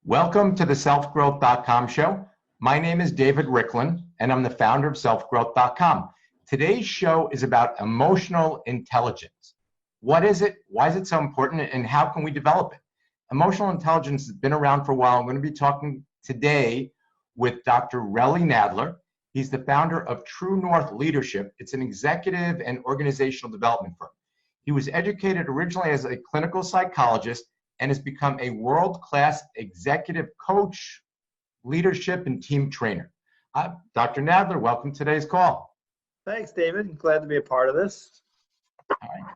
Welcome to the selfgrowth.com show. My name is David Riklan, and I'm the founder of selfgrowth.com. Today's show is about emotional intelligence. What is it? Why is it so important? And how can we develop it? Emotional intelligence has been around for a while. I'm going to be talking today with Dr. Relly Nadler. He's the founder of True North Leadership. It's an executive and organizational development firm. He was educated originally as a clinical psychologist and has become a world-class executive coach, leadership, and team trainer. Dr. Nadler, welcome to today's call. Thanks, David. I'm glad to be a part of this. All right.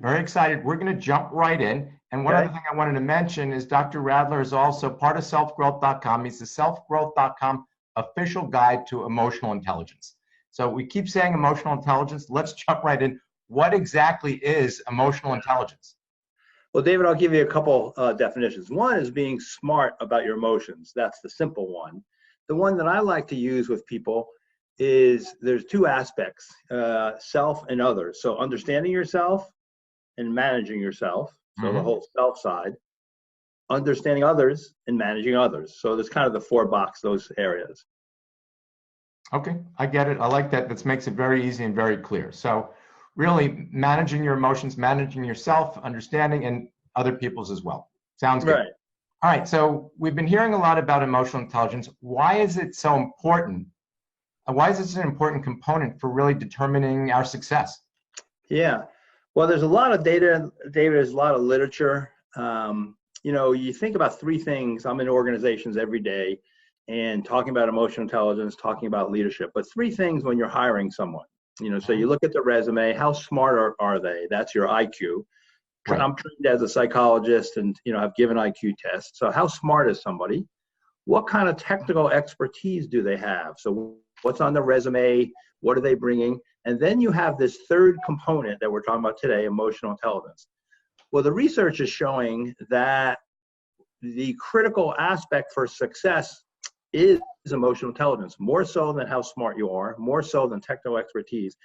Very excited. We're going to jump right in. And one other thing I wanted to mention is Dr. Nadler is also part of selfgrowth.com. He's the selfgrowth.com official guide to emotional intelligence. So we keep saying emotional intelligence. Let's jump right in. What exactly is emotional intelligence? Well, David, I'll give you a couple definitions. One is being smart about your emotions. That's the simple one. The one that I like to use with people is there's two aspects, self and others. So understanding yourself and managing yourself. So the whole self side, understanding others and managing others. So there's kind of the four box, those areas. Okay, I get it. I like that. This makes it very easy and very clear. So really managing your emotions, managing yourself, understanding, and other people's as well. Sounds good. Right. All right, so we've been hearing a lot about emotional intelligence. Why is it so important? Why is this an important component for really determining our success? Yeah. Well, there's a lot of data, David, there's a lot of literature. You think about three things. I'm in organizations every day and talking about emotional intelligence, talking about leadership, but three things when you're hiring someone. So you look at the resume, how smart are they? That's your IQ. Right. I'm trained as a psychologist and, I've given IQ tests. So how smart is somebody? What kind of technical expertise do they have? So what's on the resume? What are they bringing? And then you have this third component that we're talking about today, emotional intelligence. Well, the research is showing that the critical aspect for success is emotional intelligence, more so than how smart you are, more so than technical expertise.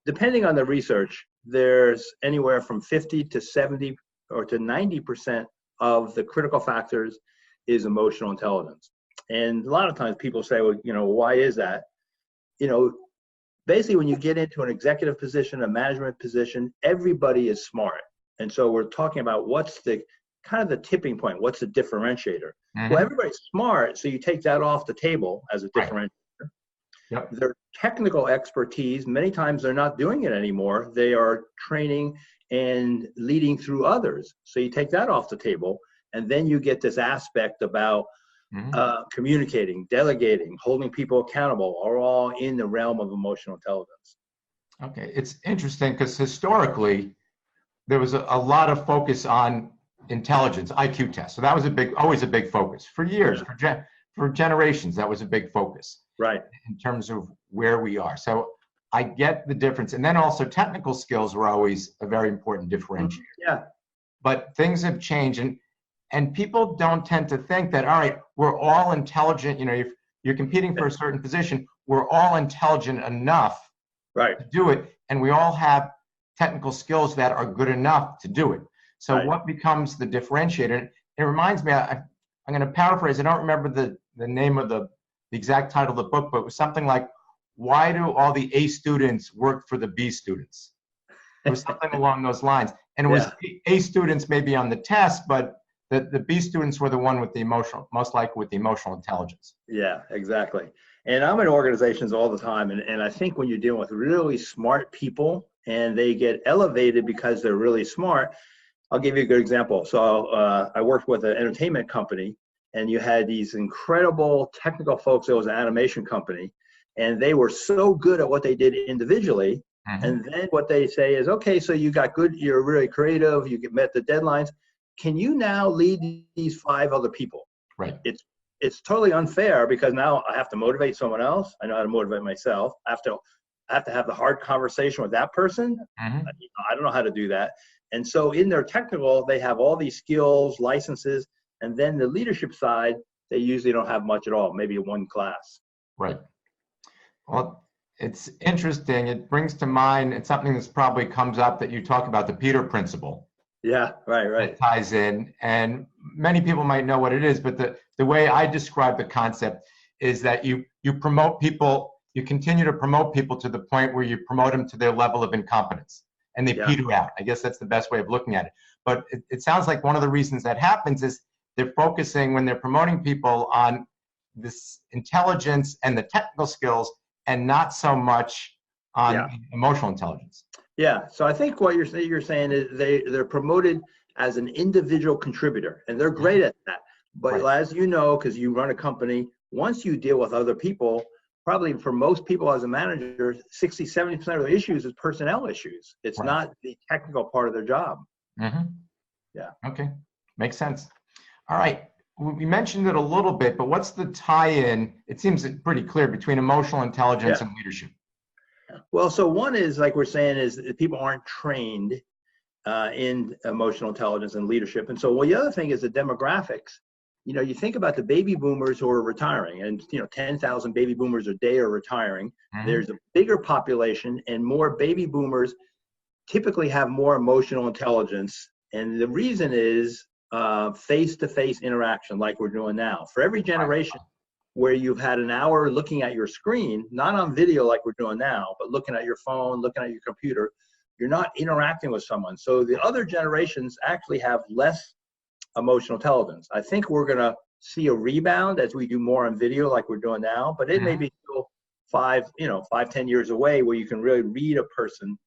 Depending on the research, there's anywhere from 50 to 70 or to 90% of the critical factors is emotional intelligence. And a lot of times people say, well, why is that? Basically when you get into an executive position, a management position, everybody is smart. And so we're talking about what's the kind of the tipping point, what's the differentiator? Well, everybody's smart, so you take that off the table as a differentiator. Yep. Their technical expertise, many times they're not doing it anymore. They are training and leading through others. So you take that off the table, and then you get this aspect about communicating, delegating, holding people accountable, are all in the realm of emotional intelligence. Okay, it's interesting because historically, there was a lot of focus on intelligence, IQ tests. So that was always a big focus for years, for generations. That was a big focus, right? In terms of where we are. So I get the difference, and then also technical skills were always a very important differentiator. Yeah. But things have changed, and people don't tend to think that, all right, we're all intelligent. If you're competing for a certain position, we're all intelligent enough to do it, and we all have technical skills that are good enough to do it. So what becomes the differentiator? It reminds me, I'm going to paraphrase, I don't remember the name of the exact title of the book, but it was something like, why do all the A students work for the B students? It was something along those lines. And it was A students maybe on the test, but the B students were the one with the most likely with the emotional intelligence. Yeah, exactly. And I'm in organizations all the time. And I think when you're dealing with really smart people and they get elevated because they're really smart, I'll give you a good example. So I worked with an entertainment company, and you had these incredible technical folks. It was an animation company, and they were so good at what they did individually. And then what they say is, okay, so you got good, you're really creative, you met the deadlines. Can you now lead these 5 other people? Right. It's totally unfair because now I have to motivate someone else. I know how to motivate myself. I have to have the hard conversation with that person. I don't know how to do that. And so in their technical, they have all these skills, licenses, and then the leadership side, they usually don't have much at all, maybe one class. Right. Well, it's interesting. It brings to mind, it's something that's probably comes up that you talk about, the Peter principle. Yeah, right, that ties in, and many people might know what it is, but the way I describe the concept is that you promote people, you continue to promote people to the point where you promote them to their level of incompetence, and they peter out. I guess that's the best way of looking at it. But it sounds like one of the reasons that happens is they're focusing, when they're promoting people, on this intelligence and the technical skills, and not so much on emotional intelligence. Yeah, so I think what you're saying is they're promoted as an individual contributor, and they're great at that. But as you know, because you run a company, once you deal with other people, probably for most people as a manager, 60-70% of the issues is personnel issues. It's not the technical part of their job. Yeah. Okay, makes sense. All right, we mentioned it a little bit, but what's the tie-in? It seems pretty clear between emotional intelligence and leadership. Well, so one is, like we're saying, is that people aren't trained in emotional intelligence and leadership. And so, well, the other thing is the demographics. You know, you think about the baby boomers who are retiring, and 10,000 baby boomers a day are retiring. There's a bigger population, and more baby boomers typically have more emotional intelligence. And the reason is face-to-face interaction, like we're doing now. For every generation where you've had an hour looking at your screen, not on video like we're doing now, but looking at your phone, looking at your computer, you're not interacting with someone. So the other generations actually have less emotional intelligence. I think we're going to see a rebound as we do more on video like we're doing now, but it may be still 5-10 years away where you can really read a person.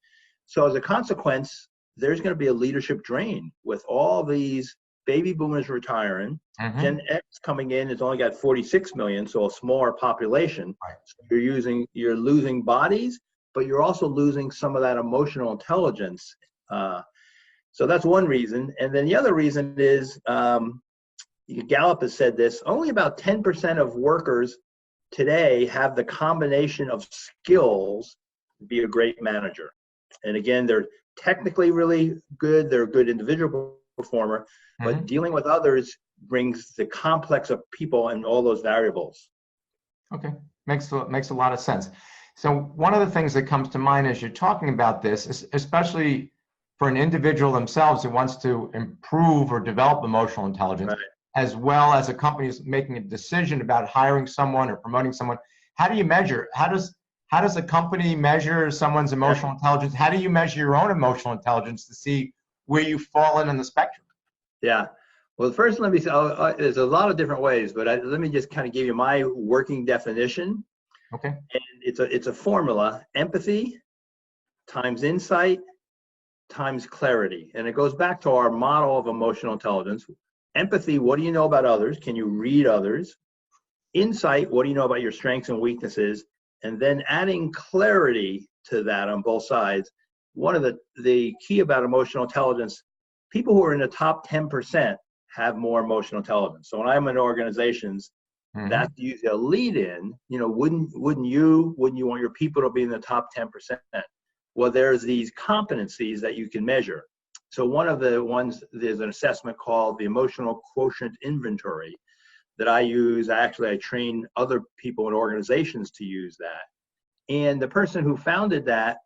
So as a consequence, there's going to be a leadership drain with all these baby boomers retiring. Gen X coming in has only got 46 million, so a smaller population. So you're losing bodies, but you're also losing some of that emotional intelligence. So that's one reason. And then the other reason is, Gallup has said this, only about 10% of workers today have the combination of skills to be a great manager. And again, they're technically really good, they're a good individual performer, but dealing with others brings the complex of people and all those variables. Okay, makes a lot of sense. So one of the things that comes to mind as you're talking about this, especially for an individual themselves who wants to improve or develop emotional intelligence, as well as a company is making a decision about hiring someone or promoting someone, how do you measure? How does a company measure someone's emotional intelligence? How do you measure your own emotional intelligence to see where you fall in the spectrum? Yeah. Well, first, let me say, there's a lot of different ways, but let me just kind of give you my working definition. Okay. And it's a formula: empathy times insight times clarity. And it goes back to our model of emotional intelligence. Empathy, what do you know about others? Can you read others? Insight, what do you know about your strengths and weaknesses? And then adding clarity to that on both sides. One of the key about emotional intelligence, people who are in the top 10% have more emotional intelligence. So when I'm in organizations, that's usually a lead in, wouldn't you want your people to be in the top 10%? Well, there's these competencies that you can measure. So one of the ones, there's an assessment called the Emotional Quotient Inventory that I use. I train other people in organizations to use that. And the person who founded that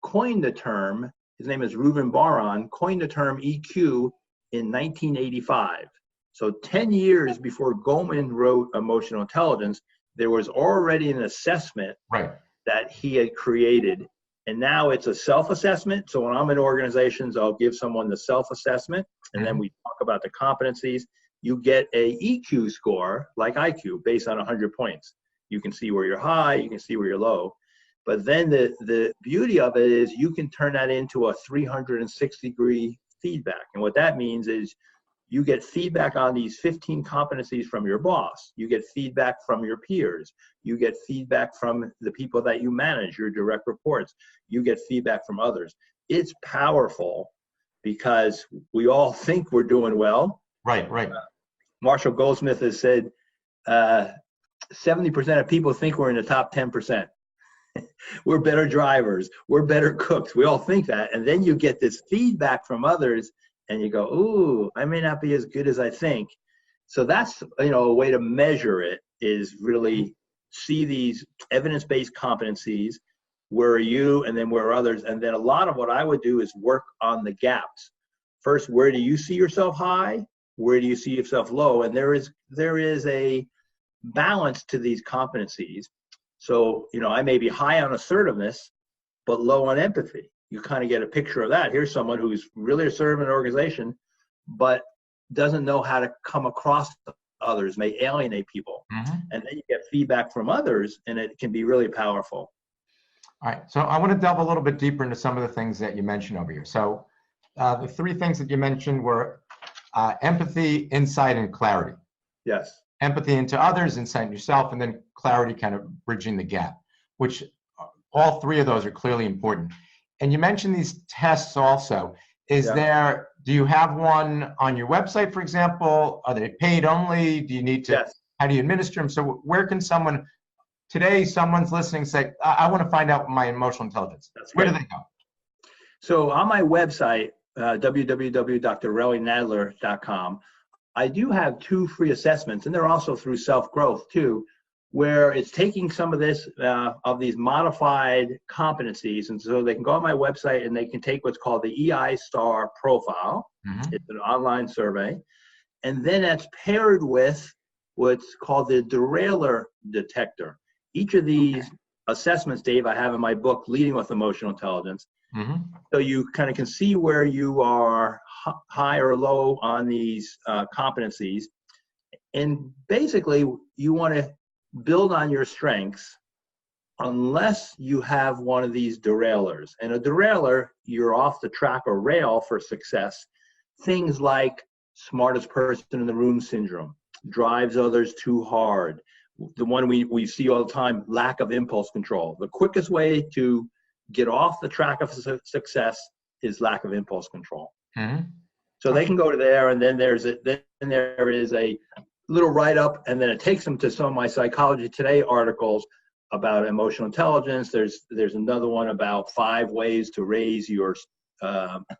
coined the term, his name is Reuven Bar-On, coined the term EQ in 1985. So 10 years before Goleman wrote Emotional Intelligence, there was already an assessment that he had created. And now it's a self-assessment. So when I'm in organizations, I'll give someone the self-assessment, and then we talk about the competencies. You get a EQ score, like IQ, based on 100 points. You can see where you're high, you can see where you're low. But then the beauty of it is you can turn that into a 360-degree feedback. And what that means is you get feedback on these 15 competencies from your boss. You get feedback from your peers. You get feedback from the people that you manage, your direct reports. You get feedback from others. It's powerful because we all think we're doing well. Right. Marshall Goldsmith has said 70% of people think we're in the top 10%. We're better drivers. We're better cooks. We all think that. And then you get this feedback from others and you go, ooh, I may not be as good as I think. So that's, a way to measure it is really see these evidence-based competencies. where are you, and then where are others. And then a lot of what I would do is work on the gaps. First, where do you see yourself high? Where do you see yourself low? And there is a balance to these competencies. So, I may be high on assertiveness, but low on empathy. You kind of get a picture of that. Here's someone who's really assertive in an organization, but doesn't know how to come across others, may alienate people. Mm-hmm. And then you get feedback from others, and it can be really powerful. All right, so I want to delve a little bit deeper into some of the things that you mentioned over here. So the three things that you mentioned were empathy, insight, and clarity. Yes. Empathy into others, insight in yourself, and then clarity, kind of bridging the gap, which all three of those are clearly important. And you mentioned these tests also. Do you have one on your website, for example? Are they paid only? Do you need to, yes. How do you administer them? So where can someone's listening, say, I want to find out my emotional intelligence. Where do they go? So on my website, www.drrellynadler.com, I do have 2 free assessments, and they're also through self-growth too, where it's taking some of this, of these modified competencies. And so they can go on my website and they can take what's called the EI Star profile. Mm-hmm. It's an online survey. And then that's paired with what's called the derailer detector. Each of these assessments, Dave, I have in my book, Leading with Emotional Intelligence. Mm-hmm. So you kind of can see where you are high or low on these competencies. And basically, you want to build on your strengths unless you have one of these derailers. And a derailer, you're off the track or rail for success. Things like smartest person in the room syndrome, drives others too hard. The one we see all the time, lack of impulse control. The quickest way to get off the track of success is lack of impulse control. Mm-hmm. So they can go to there, and then there is a little write-up, and then it takes them to some of my Psychology Today articles about emotional intelligence. There's another one about 5 ways to raise your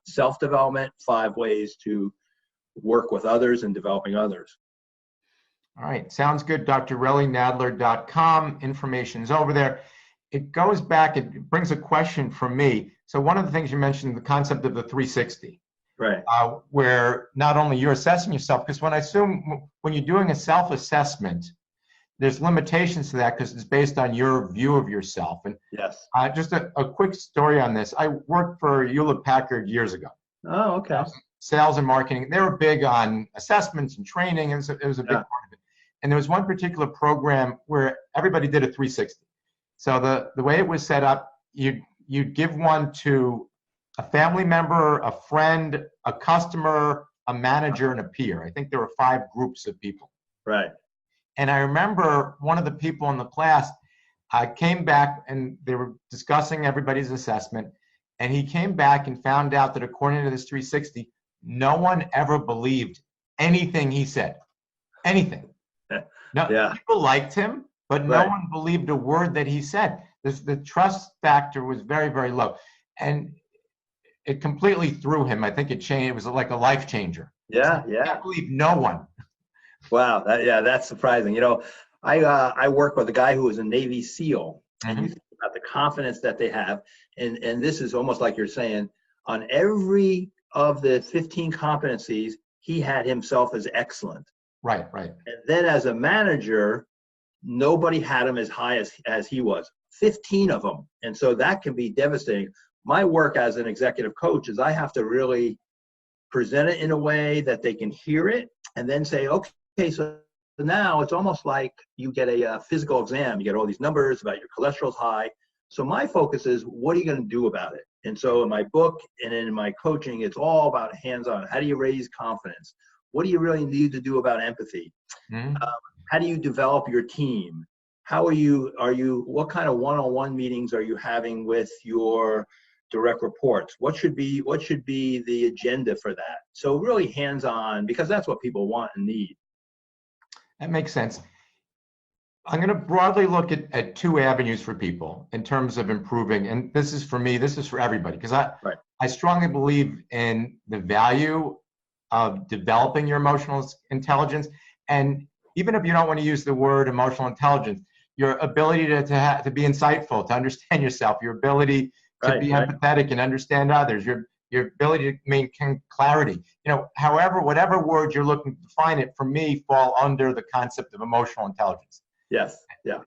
self-development, 5 ways to work with others and developing others. All right, sounds good. drrellynadler.com. Information's over there. It goes back, it brings a question from me. So one of the things you mentioned, the concept of the 360. Right. Where not only you're assessing yourself, because when you're doing a self-assessment, there's limitations to that because it's based on your view of yourself. And yes. Just a quick story on this. I worked for Hewlett-Packard years ago. Oh, okay. Sales and marketing. They were big on assessments and training, and it was a big part of it. And there was one particular program where everybody did a 360. So the way it was set up, you'd give one to a family member, a friend, a customer, a manager, and a peer. I think there were 5 groups of people. Right. And I remember one of the people in the class came back, and they were discussing everybody's assessment. And he came back and found out that according to this 360, no one ever believed anything he said. Anything. No, people liked him, but no one believed a word that he said. The trust factor was very, very low. And it completely threw him. I think it changed. It was like a life changer. Yeah, I can't believe no one. Wow, that's surprising. I work with a guy who was a Navy SEAL, and you think about the confidence that they have, and this is almost like you're saying, on every of the 15 competencies, he had himself as excellent. Right. And then as a manager, nobody had him as high as he was. 15 of them, and so that can be devastating. My work as an executive coach is I have to really present it in a way that they can hear it, and then say, okay, so now it's almost like you get a physical exam. You get all these numbers about your cholesterol's high. So my focus is, what are you going to do about it? And so in my book and in my coaching, it's all about hands-on. How do you raise confidence? What do you really need to do about empathy? Mm-hmm. How do you develop your team? What kind of one-on-one meetings are you having with your direct reports? What should be the agenda for that? So really hands-on, because that's what people want and need. That makes sense. I'm going to broadly look at 2 avenues for people in terms of improving. And this is for me, this is for everybody, because I strongly believe in the value of developing your emotional intelligence. And even if you don't want to use the word emotional intelligence, your ability to be insightful, to understand yourself, your ability to be empathetic and understand others, your ability to maintain clarity. However, whatever word you're looking to define it, for me, fall under the concept of emotional intelligence. Yes. Yeah.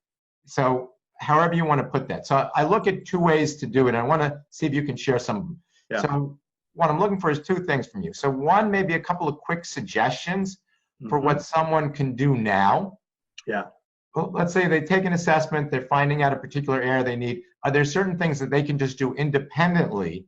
So however you want to put that. So I look at two ways to do it. And I want to see if you can share some of them. Yeah. So what I'm looking for is two things from you. So one, maybe a couple of quick suggestions for what someone can do now. Yeah. Well, let's say they take an assessment, they're finding out a particular area they need. Are there certain things that they can just do independently,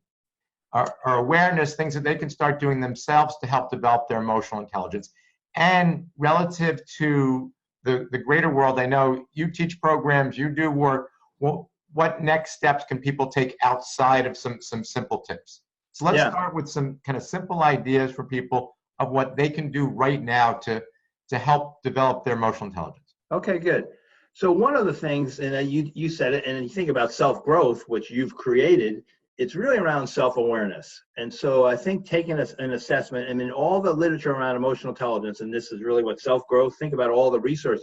or awareness, things that they can start doing themselves to help develop their emotional intelligence? And relative to the greater world, I know you teach programs, you do work. Well, what next steps can people take outside of some simple tips? So let's start with some kind of simple ideas for people of what they can do right now to help develop their emotional intelligence. Okay, good. So one of the things, and you said it, and you think about self-growth, which you've created, it's really around self-awareness. And so I think taking an assessment, and in all the literature around emotional intelligence, and this is really what self-growth, think about all the research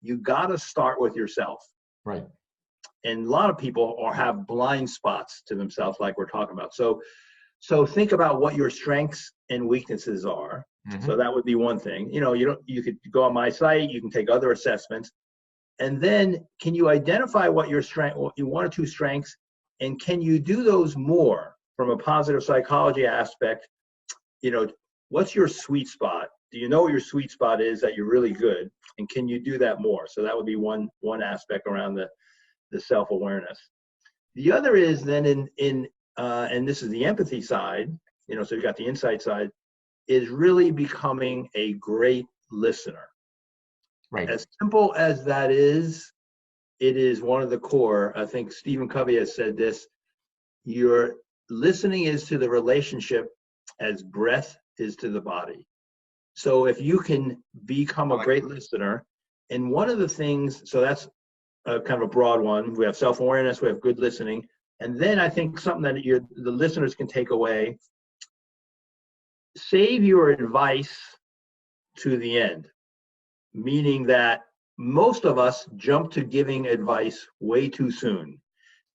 you got to start with yourself. Right. And a lot of people have blind spots to themselves, like we're talking about. So think about what your strengths and weaknesses are. So that would be one thing. You could go on my site, you can take other assessments. And then can you identify what your one or two strengths, and can you do those more from a positive psychology aspect? What's your sweet spot? Do you know what your sweet spot is that you're really good? And can you do that more? So that would be one aspect around the self-awareness. The other is then and this is the empathy side, so you've got the insight side, is really becoming a great listener. Right. As simple as that is, it is one of the core. I think Stephen Covey has said this: your listening is to the relationship as breath is to the body. So if you can become a great listener, and one of the things, so that's kind of a broad one. We have self-awareness, we have good listening, and then I think something that the listeners can take away: save your advice to the end. Meaning that most of us jump to giving advice way too soon.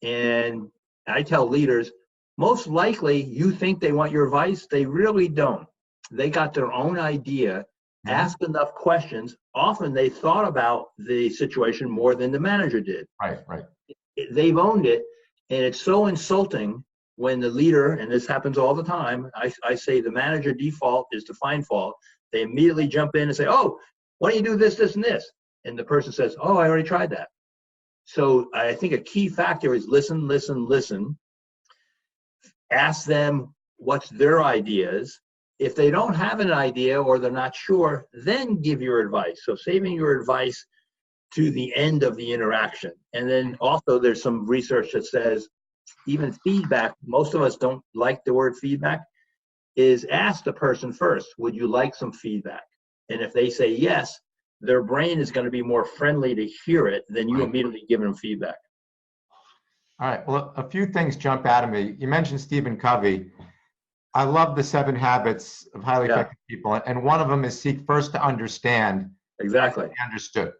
And I tell leaders, most likely you think they want your advice. They really don't. They got their own idea. Ask enough questions. Often they thought about the situation more than the manager did. Right. They've owned it. And it's so insulting when the leader, and this happens all the time, I say the manager default is to find fault. They immediately jump in and say, oh, why don't you do this, this, and this? And the person says, oh, I already tried that. So I think a key factor is listen, listen, listen. Ask them what's their ideas. If they don't have an idea or they're not sure, then give your advice. So saving your advice to the end of the interaction. And then also there's some research that says even feedback, most of us don't like the word feedback, is ask the person first, would you like some feedback? And if they say yes, their brain is going to be more friendly to hear it than you immediately give them feedback. All right. Well, a few things jump out at me. You mentioned Stephen Covey. I love the 7 habits of highly effective people. And one of them is seek first to understand. Exactly. Understood.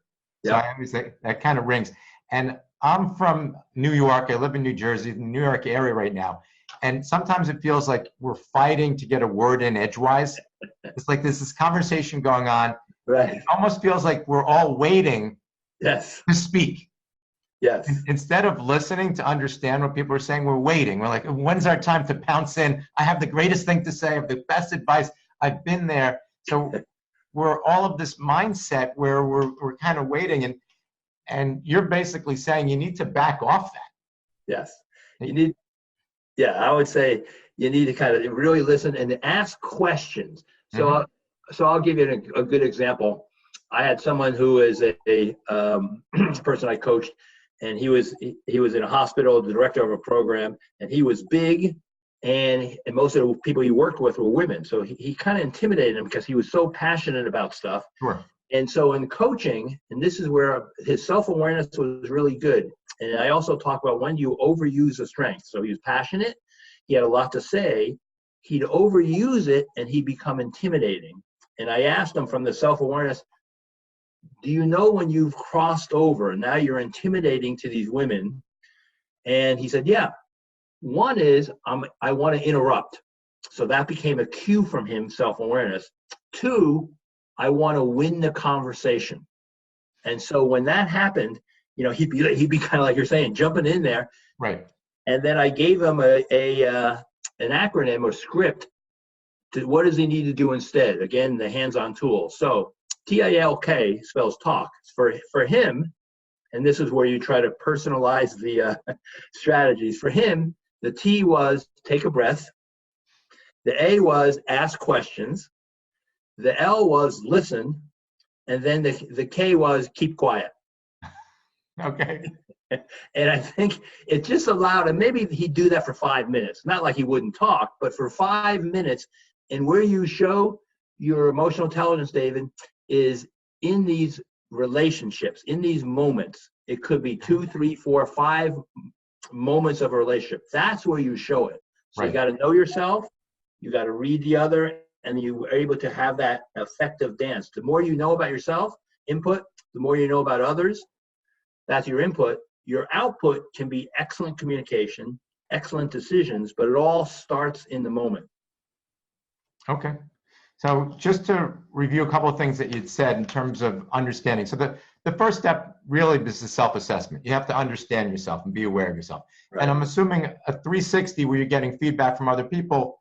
So I always say that kind of rings. And I'm from New York. I live in New Jersey, the New York area right now. And sometimes it feels like we're fighting to get a word in edgewise. It's like there's this conversation going on. Right. It almost feels like we're all waiting to speak. Yes. Instead of listening to understand what people are saying, we're waiting. We're like, when's our time to pounce in? I have the greatest thing to say. I have the best advice. I've been there. So we're all of this mindset where we're kind of waiting. And you're basically saying you need to back off that. Yes. I would say you need to kind of really listen and ask questions. So, so I'll give you a good example. I had someone who is a person I coached, and he was in a hospital, the director of a program, and he was big, and most of the people he worked with were women. So he kind of intimidated him because he was so passionate about stuff. Sure. And so in coaching, and this is where his self-awareness was really good. And I also talk about when you overuse a strength. So he was passionate, he had a lot to say, he'd overuse it and he'd become intimidating. And I asked him from the self-awareness, do you know when you've crossed over and now you're intimidating to these women? And he said, yeah. One is, I want to interrupt. So that became a cue from him, self-awareness. Two, I want to win the conversation. And so when that happened, you know, he'd be kind of like you're saying, jumping in there. Right. And then I gave him an acronym or script to what does he need to do instead. Again, the hands-on tool. So TALK spells talk. For him, and this is where you try to personalize the strategies. For him, the T was take a breath. The A was ask questions. The L was listen. And then the K was keep quiet. Okay. And I think it just allowed, and maybe he'd do that for 5 minutes. Not like he wouldn't talk, but for 5 minutes. And where you show your emotional intelligence, David, is in these relationships, in these moments. It could be 2, 3, 4, 5 moments of a relationship. That's where you show it. So right. You got to know yourself, you got to read the other, and you are able to have that effective dance. The more you know about yourself, input, the more you know about others, that's your input. Your output can be excellent communication, excellent decisions, but it all starts in the moment. Okay. So just to review a couple of things that you'd said in terms of understanding. So the first step really is the self-assessment. You have to understand yourself and be aware of yourself. Right. And I'm assuming a 360 where you're getting feedback from other people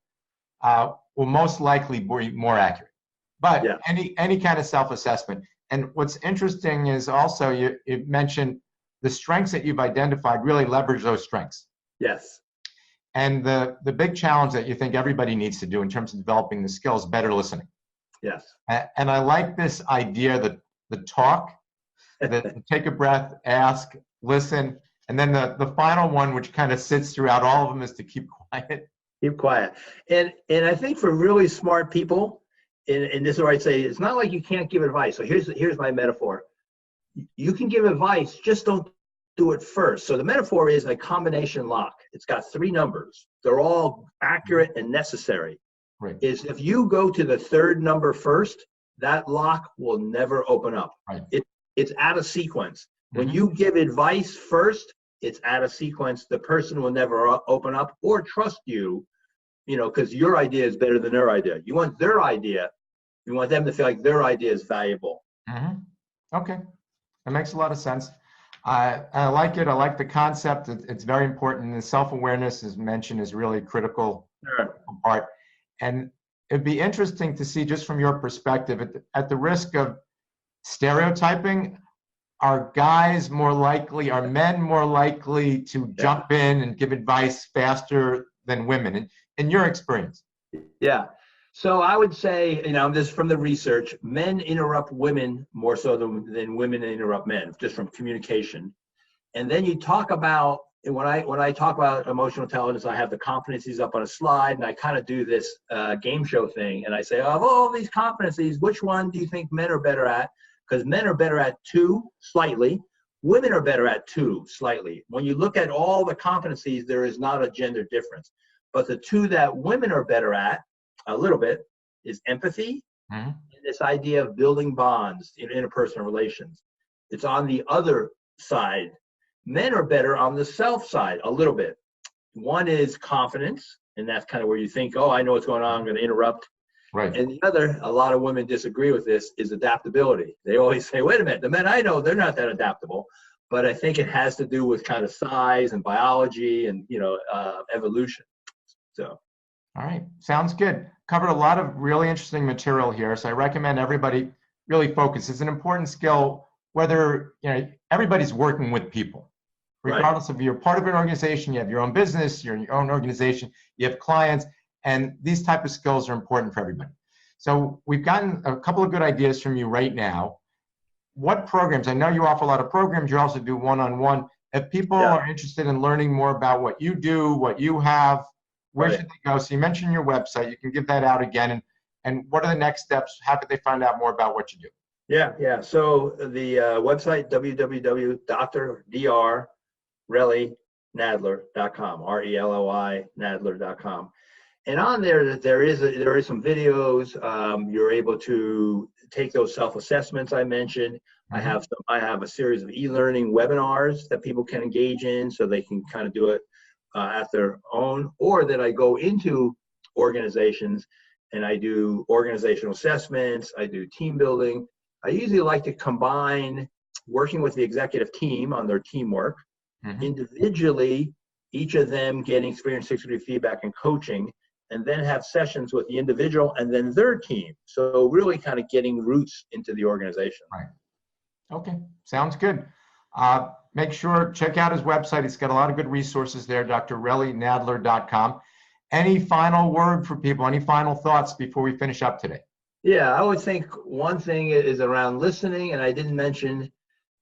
will most likely be more accurate. But yeah. any kind of self-assessment. And what's interesting is also you mentioned the strengths that you've identified really leverage those strengths. Yes. And the big challenge that you think everybody needs to do in terms of developing the skills, better listening. Yes. And I like this idea that the talk, that take a breath, ask, listen, and then the final one, which kind of sits throughout all of them, is to keep quiet. Keep quiet. And I think for really smart people, and this is where I'd say, it's not like you can't give advice. So here's my metaphor. You can give advice, just don't do it first. So the metaphor is a combination lock. It's got 3 numbers. They're all accurate and necessary. Right. Is if you go to the 3rd number first, that lock will never open up. Right. It's out of sequence. When you give advice first, it's out of sequence. The person will never open up or trust you, you know, because your idea is better than their idea. You want their idea. You want them to feel like their idea is valuable. Okay. That makes a lot of sense. I like it. I like the concept. It's very important. The self-awareness, as mentioned, is really critical part. And it'd be interesting to see, just from your perspective, at the risk of stereotyping, are guys more likely, are men more likely to jump in and give advice faster than women, in your experience? Yeah. So I would say, you know, this from the research, men interrupt women more so than women interrupt men, just from communication. And then you talk about, when I talk about emotional intelligence, I have the competencies up on a slide, and I kind of do this game show thing. And I say, of all these competencies, which one do you think men are better at? Because men are better at 2, slightly. Women are better at 2, slightly. When you look at all the competencies, there is not a gender difference. But the 2 that women are better at, a little bit, is empathy and this idea of building bonds in interpersonal relations. It's on the other side. Men are better on the self side, a little bit. One is confidence, and that's kind of where you think, oh, I know what's going on, I'm going to interrupt. Right. And the other, a lot of women disagree with this, is adaptability. They always say, wait a minute, the men I know, they're not that adaptable. But I think it has to do with kind of size and biology and, you know, evolution. So. All right, sounds good. Covered a lot of really interesting material here, so I recommend everybody really focus. It's an important skill, whether, you know, everybody's working with people. Regardless of you're part of an organization, you have your own business, you're in your own organization, you have clients, and these type of skills are important for everybody. So we've gotten a couple of good ideas from you right now. What programs, I know you offer a lot of programs, you also do one-on-one. If people are interested in learning more about what you do, what you have, where should they go? So you mentioned your website. You can give that out again. And what are the next steps? How could they find out more about what you do? Yeah. So the website, www.drrellynadler.com, RELOI Nadler.com. And on there, there is some videos. You're able to take those self-assessments I mentioned. Mm-hmm. I have a series of e-learning webinars that people can engage in, so they can kind of do it at their own, or that I go into organizations and I do organizational assessments. I do team building. I usually like to combine working with the executive team on their teamwork, Mm-hmm. individually, each of them getting experience 6-degree feedback and coaching, and then have sessions with the individual and then their team. So really kind of getting roots into the organization. Right. Okay, sounds good. Make sure, check out his website. He's got a lot of good resources there, drrellynadler.com. Any final word for people? Any final thoughts before we finish up today? Yeah, I would think one thing is around listening, and I didn't mention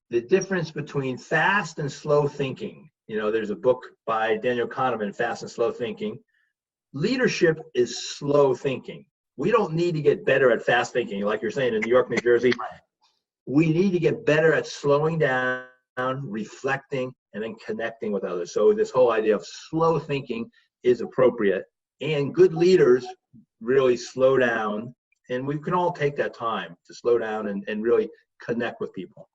the difference between fast and slow thinking. You know, there's a book by Daniel Kahneman, Fast and Slow Thinking. Leadership is slow thinking. We don't need to get better at fast thinking, like you're saying in New York, New Jersey. We need to get better at slowing down, reflecting, and then connecting with others. So this whole idea of slow thinking is appropriate, and good leaders really slow down, and we can all take that time to slow down and really connect with people.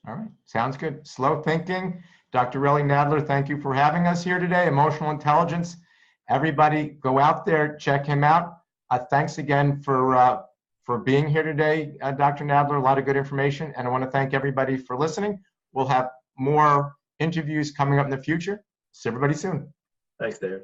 All right, sounds good. Slow thinking. Dr. Relly Nadler, thank you for having us here today. Emotional intelligence. Everybody go out there, check him out. Thanks again for being here today, Dr. Nadler. A lot of good information. And I want to thank everybody for listening. We'll have more interviews coming up in the future. See everybody soon. Thanks, David.